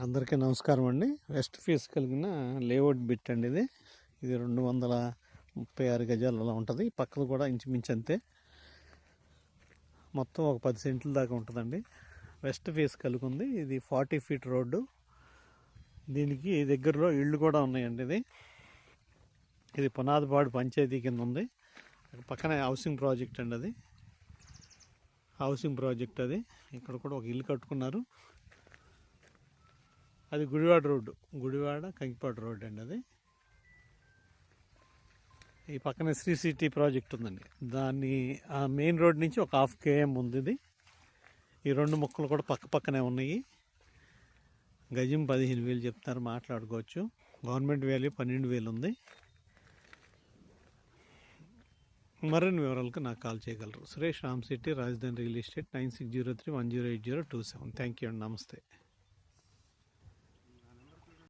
అందరికీ నమస్కారం అండి. వెస్ట్ ఫేస్ కలిగిన లేఅవుట్ బిట్ అండి ఇది. 236 గజాలు అలా ఉంటుంది. పక్కన కూడా ఇంచుమించు అంతే. మొత్తం ఒక 10 సెంట్ల దాకా ఉంటుందండి. వెస్ట్ ఫేస్ కలిగి ఉంది. ఇది 40 ఫీట్ రోడ్డు. దీనికి దగ్గరలో ఇళ్ళు కూడా ఉన్నాయండి. ఇది పునాదిపాడు పంచాయతీ కింద ఉంది. పక్కనే హౌసింగ్ ప్రాజెక్ట్ అండి. అది హౌసింగ్ ప్రాజెక్ట్. అది ఇక్కడ కూడా ఒక ఇల్లు కట్టుకున్నారు. అది గుడివాడ రోడ్డు, గుడివాడ కంకిపాడు రోడ్ అండి. అది ఈ పక్కనే శ్రీ సిటీ ప్రాజెక్ట్ ఉందండి. దాన్ని ఆ మెయిన్ రోడ్ నుంచి ఒక 1/2 km ఉంది. ఇది ఈ రెండు మొక్కలు కూడా పక్క పక్కనే ఉన్నాయి. గజం 15,000 చెప్తారు, మాట్లాడుకోవచ్చు. గవర్నమెంట్ వాల్యూ 12,000 ఉంది. మరిన్ని వివరాలకు నాకు కాల్ చేయగలరు. సురేష్ రామ్ సిటీ రాజధాని రియల్ ఎస్టేట్ 9603108027. థ్యాంక్ యూ అండి. నమస్తే.